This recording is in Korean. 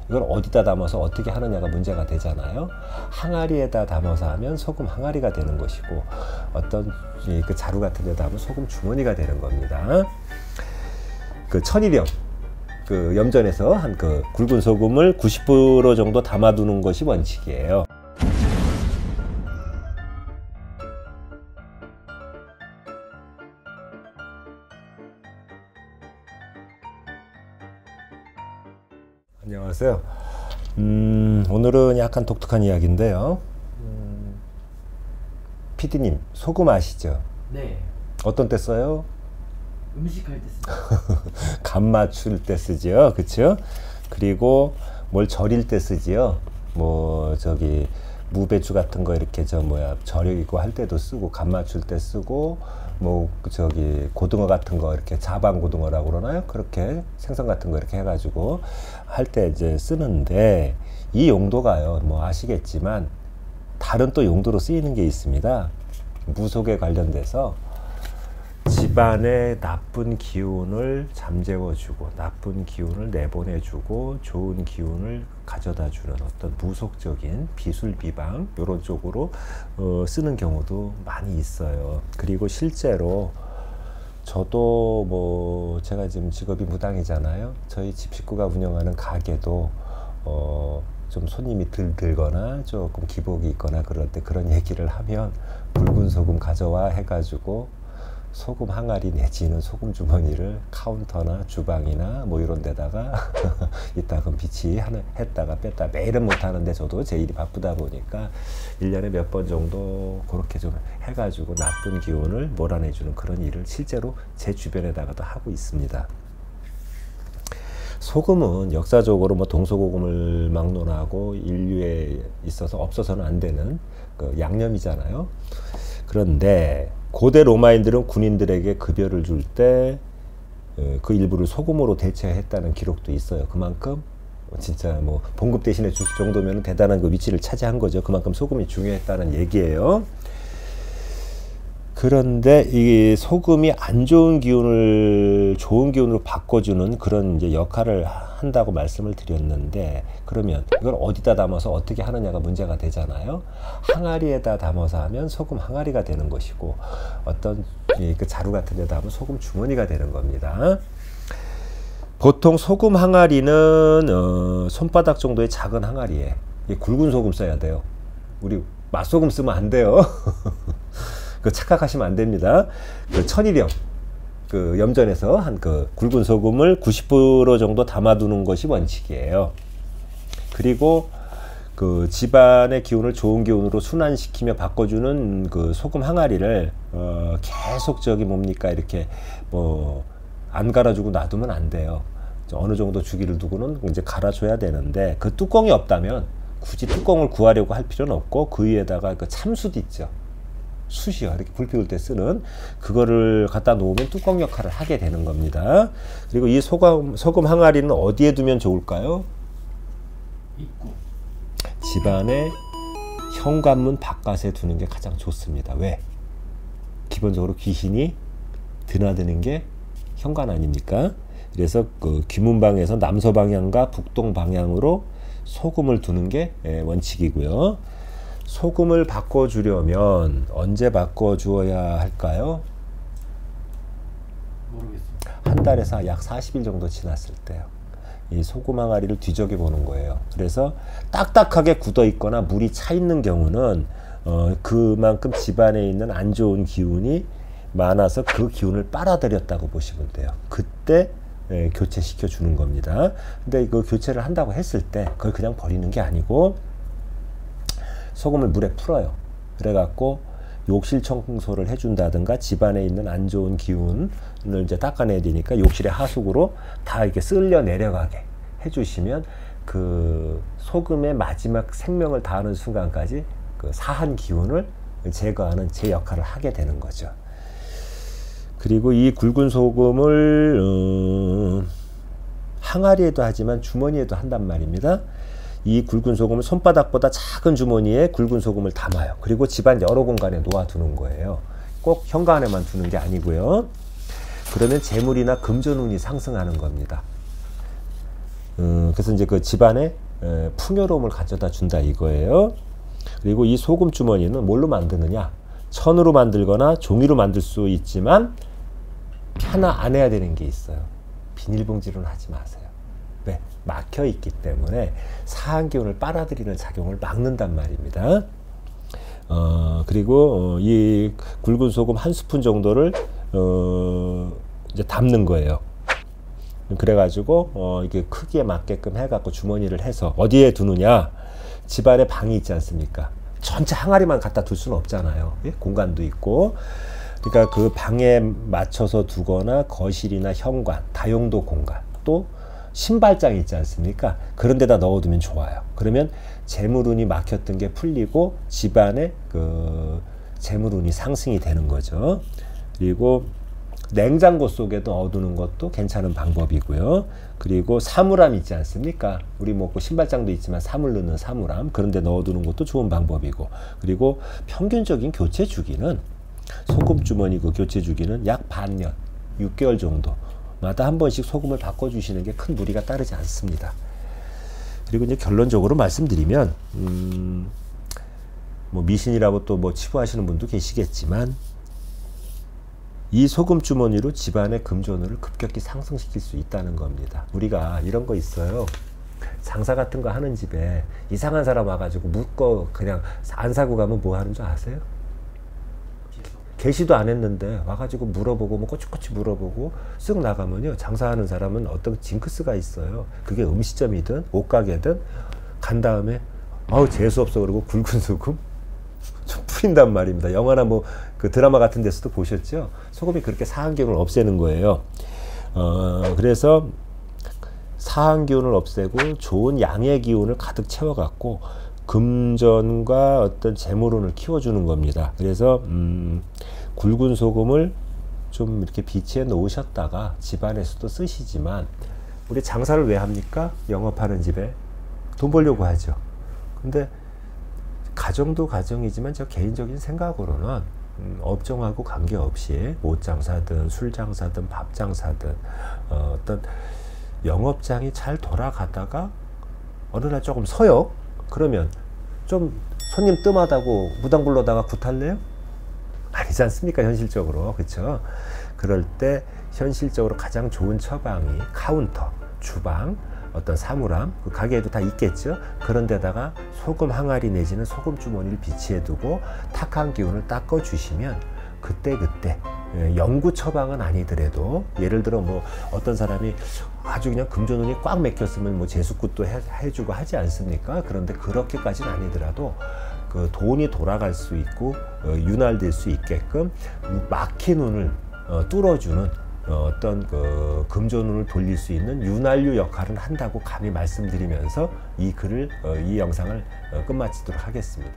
이걸 어디다 담아서 어떻게 하느냐가 문제가 되잖아요. 항아리에다 담아서 하면 소금 항아리가 되는 것이고, 어떤 그 자루 같은 데다 하면 소금 주머니가 되는 겁니다. 그 천일염, 그 염전에서 한 그 굵은 소금을 90% 정도 담아두는 것이 원칙이에요. 안녕하세요. 오늘은 약간 독특한 이야기인데요. 피디님, 소금 아시죠? 네. 어떤 때 써요? 음식할 때 쓰죠. 간 맞출 때 쓰지요, 그쵸? 그리고 뭘 절일 때 쓰지요. 뭐 저기 무배추 같은 거 이렇게 절이고 할 때도 쓰고, 간 맞출 때 쓰고, 뭐 저기 고등어 같은 거 이렇게 자반 고등어라고 그러나요? 그렇게 생선 같은 거 이렇게 해가지고 할 때 이제 쓰는데, 이 용도가요, 뭐 아시겠지만 다른 또 용도로 쓰이는 게 있습니다. 무속에 관련돼서 집안의 나쁜 기운을 잠재워주고, 나쁜 기운을 내보내주고, 좋은 기운을 가져다주는 어떤 무속적인 비술비방, 이런 쪽으로 쓰는 경우도 많이 있어요. 그리고 실제로 저도 뭐 제가 지금 직업이 무당이잖아요. 저희 집 식구가 운영하는 가게도 좀 손님이 들거나 조금 기복이 있거나 그럴 때 그런 얘기를 하면 굵은 소금 가져와 해가지고 소금 항아리 내지는 소금 주머니를 카운터나 주방이나 뭐 이런 데다가 이따가 했다가 뺐다 매일은 못 하는데, 저도 제 일이 바쁘다 보니까 1년에 몇 번 정도 그렇게 좀 해가지고 나쁜 기운을 몰아내주는 그런 일을 실제로 제 주변에다가도 하고 있습니다. 소금은 역사적으로 뭐 동서고금을 막론하고 인류에 있어서 없어서는 안 되는 그 양념이잖아요. 그런데 고대 로마인들은 군인들에게 급여를 줄 때 그 일부를 소금으로 대체했다는 기록도 있어요. 그만큼 진짜 뭐 봉급 대신에 줄 정도면 대단한 그 위치를 차지한 거죠. 그만큼 소금이 중요했다는 얘기예요. 그런데 이 소금이 안 좋은 기운을 좋은 기운으로 바꿔주는 그런 이제 역할을 한다고 말씀을 드렸는데, 그러면 이걸 어디다 담아서 어떻게 하느냐가 문제가 되잖아요. 항아리에다 담아서 하면 소금 항아리가 되는 것이고, 어떤 그 자루 같은 데다 하면 소금 주머니가 되는 겁니다. 보통 소금 항아리는 손바닥 정도의 작은 항아리에 굵은 소금 써야 돼요. 우리 맛소금 쓰면 안 돼요. 그 착각하시면 안 됩니다. 그 천일염, 그 염전에서 한 그 굵은 소금을 90% 정도 담아두는 것이 원칙이에요. 그리고 그 집안의 기운을 좋은 기운으로 순환시키며 바꿔주는 그 소금 항아리를 계속 뭡니까 이렇게 뭐 안 갈아주고 놔두면 안 돼요. 어느 정도 주기를 두고는 이제 갈아줘야 되는데, 그 뚜껑이 없다면 굳이 뚜껑을 구하려고 할 필요는 없고, 그 위에다가 그 참숯 있죠. 숯이요. 이렇게 불 피울 때 쓰는 그거를 갖다 놓으면 뚜껑 역할을 하게 되는 겁니다. 그리고 이 소금 항아리는 어디에 두면 좋을까요? 입구. 집안의 현관문 바깥에 두는 게 가장 좋습니다. 왜? 기본적으로 귀신이 드나드는 게 현관 아닙니까? 그래서 그 귀문방에서 남서 방향과 북동 방향으로 소금을 두는 게 원칙이고요. 소금을 바꿔주려면 언제 바꿔주어야 할까요? 모르겠습니다. 한 달에서 약 40일 정도 지났을 때요. 이 소금 항아리를 뒤적여 보는 거예요. 그래서 딱딱하게 굳어 있거나 물이 차 있는 경우는 그만큼 집안에 있는 안 좋은 기운이 많아서 그 기운을 빨아들였다고 보시면 돼요. 그때 교체시켜 주는 겁니다. 근데 그 교체를 한다고 했을 때 그걸 그냥 버리는 게 아니고 소금을 물에 풀어요. 그래갖고 욕실 청소를 해준다든가, 집안에 있는 안 좋은 기운을 이제 닦아내야 되니까 욕실의 하수구로 다 이렇게 쓸려 내려가게 해주시면 그 소금의 마지막 생명을 다하는 순간까지 그 사한 기운을 제거하는 제 역할을 하게 되는 거죠. 그리고 이 굵은 소금을 항아리에도 하지만 주머니에도 한단 말입니다. 이 굵은 소금을 손바닥보다 작은 주머니에 굵은 소금을 담아요. 그리고 집안 여러 공간에 놓아두는 거예요. 꼭 현관에만 두는 게 아니고요. 그러면 재물이나 금전운이 상승하는 겁니다. 그래서 이제 그 집안에 풍요로움을 가져다 준다 이거예요. 그리고 이 소금 주머니는 뭘로 만드느냐? 천으로 만들거나 종이로 만들 수 있지만 하나 안 해야 되는 게 있어요. 비닐봉지로는 하지 마세요. 왜? 막혀 있기 때문에 사한 기운을 빨아들이는 작용을 막는단 말입니다. 그리고 이 굵은 소금 한 스푼 정도를 이제 담는 거예요. 그래가지고 이게 크기에 맞게끔 해갖고 주머니를 해서 어디에 두느냐? 집안에 방이 있지 않습니까? 전체 항아리만 갖다 둘 수는 없잖아요. 예? 공간도 있고. 그러니까 그 방에 맞춰서 두거나 거실이나 현관, 다용도 공간, 또 신발장 있지 않습니까? 그런 데다 넣어두면 좋아요. 그러면 재물운이 막혔던 게 풀리고 집안에 그 재물운이 상승이 되는 거죠. 그리고 냉장고 속에 넣어두는 것도 괜찮은 방법이고요. 그리고 사물함 있지 않습니까? 우리 뭐 신발장도 있지만 사물 넣는 사물함, 그런 데 넣어두는 것도 좋은 방법이고. 그리고 평균적인 교체 주기는 소금 주머니 그 교체 주기는 약 반년, 6개월 정도마다 한 번씩 소금을 바꿔주시는 게 큰 무리가 따르지 않습니다. 그리고 이제 결론적으로 말씀드리면 뭐 미신이라고 또 뭐 치부하시는 분도 계시겠지만 이 소금 주머니로 집안의 금전운을 급격히 상승시킬 수 있다는 겁니다. 우리가 이런 거 있어요. 장사 같은 거 하는 집에 이상한 사람 와가지고 묻고 그냥 안 사고 가면 뭐 하는 줄 아세요? 개시도 안 했는데 와가지고 물어보고 뭐 꼬치꼬치 물어보고 쓱 나가면요, 장사하는 사람은 어떤 징크스가 있어요. 그게 음식점이든 옷가게든 간 다음에 아우 재수없어 그러고 굵은 소금 좀 뿌린단 말입니다. 영화나 뭐 그 드라마 같은 데서도 보셨죠? 소금이 그렇게 사한 기운을 없애는 거예요. 그래서 사한 기운을 없애고 좋은 양의 기운을 가득 채워갖고 금전과 어떤 재물운을 키워주는 겁니다. 그래서 굵은 소금을 좀 이렇게 비치해 놓으셨다가 집안에서도 쓰시지만, 우리 장사를 왜 합니까? 영업하는 집에 돈 벌려고 하죠. 근데 가정도 가정이지만 저 개인적인 생각으로는 업종하고 관계없이 옷장사든 술장사든 밥장사든 어떤 영업장이 잘 돌아가다가 어느 날 조금 서요? 그러면 좀 손님 뜸하다고 무당 불러다가 구탈래요? 아니지 않습니까? 현실적으로. 그렇죠? 그럴 때 현실적으로 가장 좋은 처방이 카운터, 주방, 어떤 사물함, 그 가게에도 다 있겠죠? 그런 데다가 소금 항아리 내지는 소금 주머니를 비치해 두고 탁한 기운을 닦아 주시면 그때그때 영구 처방은 아니더라도, 예를 들어 뭐 어떤 사람이 아주 그냥 금전운이 꽉 막혔으면 뭐 제수굿도 해주고 하지 않습니까? 그런데 그렇게까지는 아니더라도 그 돈이 돌아갈 수 있고 윤활될 수 있게끔 막힌 운을 뚫어주는 어떤 그 금전운을 돌릴 수 있는 윤활유 역할을 한다고 감히 말씀드리면서 이 글을 이 영상을 끝마치도록 하겠습니다.